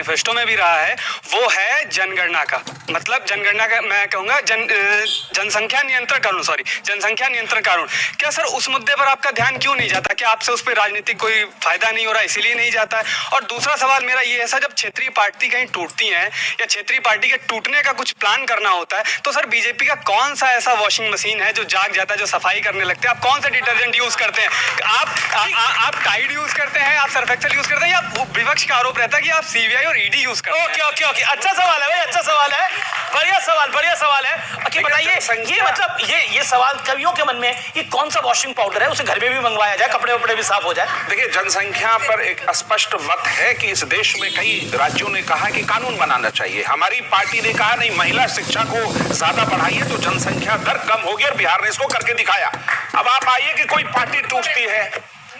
Manifesto में भी रहा है, वो है जनगणना का। मतलब जनगणना का मैं कहूँगा जनसंख्या नियंत्रण कानून, सॉरी जनसंख्या नियंत्रण कानून। क्या सर उस मुद्दे पर आपका ध्यान क्यों नहीं जाता? क्या आपसे उस पर राजनीतिक कोई फायदा नहीं हो रहा इसीलिए नहीं जाता है? और दूसरा सवाल मेरा ये है सर, जब क्षेत्रीय पार्टी कहीं टूटती हैं या क्षेत्रीय पार्टी के टूटने का कुछ प्लान करना होता है, तो सर बीजेपी का कौन सा ऐसा वॉशिंग मशीन है जो जाग जाता है, जो सफाई करने लगते हैं? आप कौन सा डिटर्जेंट यूज करते हैं? आप टाइड यूज करते हैं, आप सर्फ एक्सेल यूज करते हैं, या विपक्ष का आरोप रहता है कि आप सीबीआई और ईडी यूज करते हैं? ओके, अच्छा सवाल है भाई, अच्छा सवाल है, बढ़िया सवाल है। बताइए, ये मतलब ये सवाल कवियों के मन में, ये कौन सा वॉशिंग पाउडर है, उसे घर में भी मंगवाया जाए, कपड़े वपड़े भी साफ हो जाए? देखिए, जनसंख्या पर एक स्पष्ट मत है कि इस देश में कई राज्यों ने कहा कि कानून बनाना चाहिए। हमारी पार्टी ने कहा नहीं, महिला शिक्षा को ज्यादा बढ़ाइए तो जनसंख्या दर कम होगी, और बिहार ने इसको करके दिखाया। अब आप आइए कि कोई पार्टी टूटती है,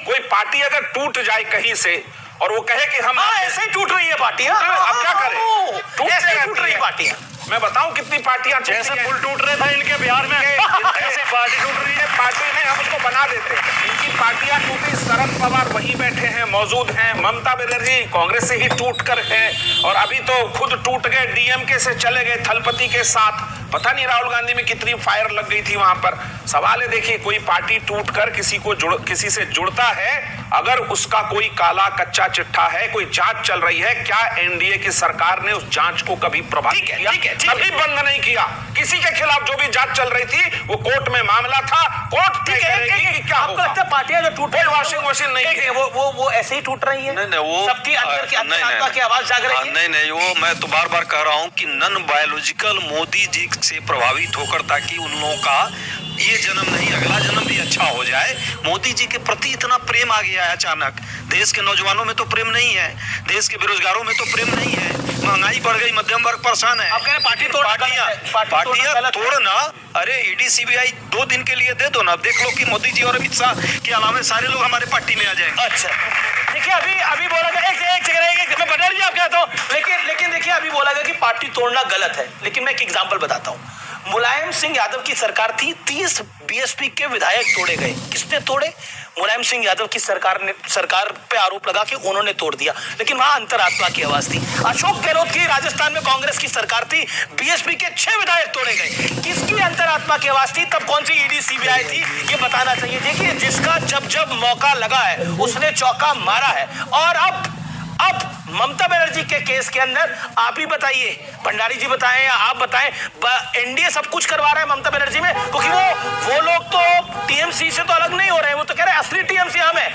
कोई पार्टी अगर टूट जाए कहीं से और वो कहे कि हम ऐसे ही टूट रही है पार्टियां, अब क्या करें? ऐसे ही टूट रही है पार्टियां। मैं बताऊं कितनी पार्टियां जैसे पुल टूट रहे थे इनके बिहार में, ऐसे पार्टी टूट रही है। पार्टी नहीं, हम उसको बना देते हैं। इनकी पार्टियां टूटी, शरद पवार वही बैठे हैं, मौजूद हैं, ममता बनर्जी कांग्रेस से ही टूट कर है, और अभी तो खुद टूट गए, डीएमके से चले गए थलपति के साथ। पता नहीं राहुल गांधी में कितनी फायर लग गई थी वहां पर। सवाल है, देखिए, कोई पार्टी टूट कर किसी से जुड़ता है, अगर उसका कोई काला कच्चा चिट्ठा है, कोई जांच चल रही है, क्या एनडीए की सरकार ने उस जांच को कभी प्रभावित किया? कभी बंद नहीं किया। किसी के खिलाफ जो भी जांच चल रही थी, वो कोर्ट में मामला था, कोर्ट तय करेगी कि क्या होगा। लगता है पार्टियां जो टूट रही, वॉशिंग मशीन नहीं है, वो ऐसे ही टूट रही है। नहीं, वो सबकी अंदर की अंतरात्मा की आवाज जाग रही है। नहीं, वो मैं तो बार बार कह रहा हूँ कि नॉन बायोलॉजिकल मोदी जी से प्रभावित होकर, ताकि उन लोगों का ये जन्म नहीं, अगला जन्म भी अच्छा हो जाए। मोदी जी के प्रति इतना प्रेम आ गया है अचानक। देश के नौजवानों में तो प्रेम नहीं है, देश के बेरोजगारों में तो प्रेम नहीं है, महंगाई बढ़ गई, मध्यम वर्ग परेशान है। आप कह रहे पार्टियां तोड़ना, अरे ईडी सीबीआई 2 दिन के लिए दे दो ना, देख लो कि मोदी जी और अमित शाह के अलावा सारे लोग हमारे पार्टी में आ जाएंगे। अच्छा, देखिए अभी बोला गया, एक सेकंड, मैं बता दीजिए आप कहता हूँ, लेकिन देखिए अभी बोला गया कि पार्टी तोड़ना गलत है। लेकिन मैं एक एग्जांपल बताता हूँ। मुलायम सिंह यादव की सरकार थी, 30 बीएसपी के विधायक तोड़े गए। किसने तोड़े? मुलायम सिंह यादव की सरकार पे आरोप लगा कि उन्होंने तोड़ दिया, लेकिन वहां अंतरात्मा की आवाज थी। अशोक गहलोत की राजस्थान में कांग्रेस की सरकार थी, बीएसपी के 6 विधायक तोड़े गए। किसकी अंतरात्मा की आवाज थी? तब कौन सी ईडी सीबीआई थी, ये बताना चाहिए। देखिए, जिसका जब मौका लगा है उसने चौका मारा है। और अब ममता बनर्जी के केस के अंदर आप ही बताइए, भंडारी जी बताएं या आप बताएं, एनडीए सब कुछ करवा रहा है ममता बनर्जी में, क्योंकि वो लोग तो टीएमसी से तो अलग नहीं हो रहे हैं, वो तो कह रहे हैं असली टीएमसी हम है।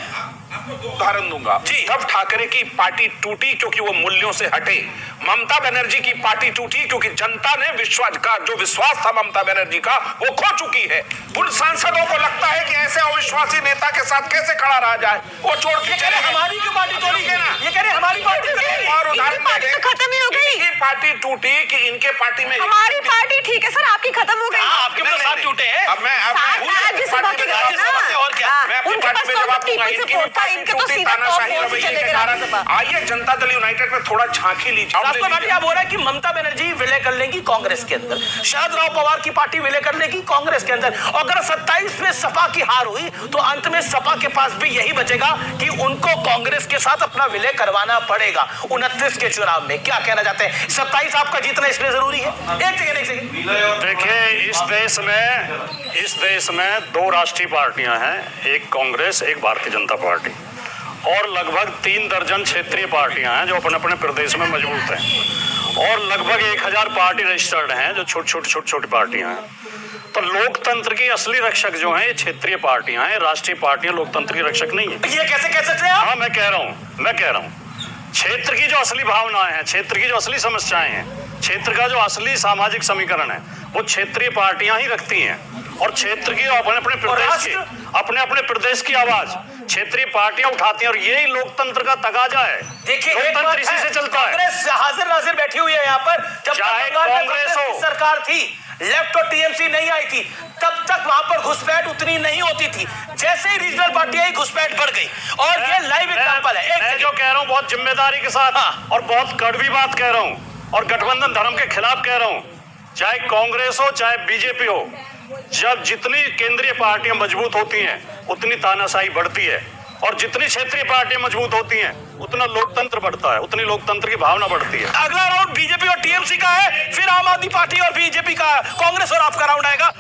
उदाहरण दूंगा, तब ठाकरे की पार्टी टूटी क्योंकि वो मूल्यों से हटे। ममता बनर्जी की पार्टी टूटी क्योंकि जनता ने जो विश्वास था ममता बनर्जी का, वो खो चुकी है। उन सांसदों को लगता है कि ऐसे अविश्वासी नेता के साथ कैसे खड़ा रहा जाए, वो छोड़ के चले। हमारी क्यों पार्टी तोड़ी है ना? ये कह रहे हमारी पार्टी और उदाहरण खत्म ही हो गई। इनकी पार्टी टूटी कि इनके पार्टी में हमारी पार्टी ठीक है सर, आपकी खत्म हो गई। आपके पास साथ टूटे हैं। अब मैं और क्या, मैं अपनी पार्टी में जवाब दूंगा। इनके तो सीधा तानाशाही रवैये के कारण। आइए जनता दल यूनाइटेड में थोड़ा झांकी लीजिए। आप बोल रहे हैं कि ममता बनर्जी विलय कर लेंगी कांग्रेस के अंदर, शरद राव पवार की पार्टी विलय कर लेगी कांग्रेस के अंदर, और अगर 27 में सपा की हार हुई तो अंत में सपा के पास भी यही बचेगा कि उनको कांग्रेस के साथ अपना विलय करवाना पड़ेगा 29 के चुनाव में। क्या कहना चाहते हैं? 27 आपका जीतना इसलिए जरूरी है? एक सेकंड। देखिए, इस देश में 2 राष्ट्रीय पार्टियां हैं, एक कांग्रेस, एक भारतीय जनता पार्टी, और लगभग 3 दर्जन क्षेत्रीय पार्टियां हैं जो अपने अपने प्रदेश में मजबूत हैं, और लगभग 1000 पार्टी रजिस्टर्ड हैं जो छोटी पार्टियां हैं। तो लोकतंत्र की असली रक्षक जो हैं ये क्षेत्रीय पार्टियां हैं, राष्ट्रीय पार्टियां लोकतंत्र की रक्षक नहीं है। ये कैसे कह सकते हैं आप? हाँ, मैं कह रहा हूँ क्षेत्र की जो असली भावनाएं हैं, क्षेत्र की जो असली समस्याएं हैं, क्षेत्र का जो असली सामाजिक समीकरण है, वो क्षेत्रीय पार्टियां ही रखती हैं। और क्षेत्र की अपने अपने प्रदेश की आवाज क्षेत्रीय पार्टियां उठाती हैं, और यही लोकतंत्र का तकाजा है। देखिए, लोकतंत्र इसी से चलता है। कांग्रेस हाजिर नाजिर बैठी हुई है यहाँ पर। जब चाहे कांग्रेस हो, सरकार थी, लेफ्ट और टीएमसी नहीं आई थी, तब तक वहां पर घुसपैठ उतनी नहीं होती थी। जैसे ही रीजनल पार्टी आई, घुसपैठ बढ़ गई, और ये लाइव एग्जांपल है। मैं जो कह रहा हूँ बहुत जिम्मेदारी के साथ और बहुत कड़वी बात कह रहा हूँ, और गठबंधन धर्म के खिलाफ कह रहा हूँ। चाहे कांग्रेस हो चाहे बीजेपी हो, जब जितनी केंद्रीय पार्टियां मजबूत होती हैं उतनी तानाशाही बढ़ती है। और जितनी क्षेत्रीय पार्टियां मजबूत होती हैं उतना लोकतंत्र बढ़ता है, उतनी लोकतंत्र की भावना बढ़ती है। अगला राउंड बीजेपी और टीएमसी का है, फिर आम आदमी पार्टी और बीजेपी का, कांग्रेस और आपका राउंड आएगा।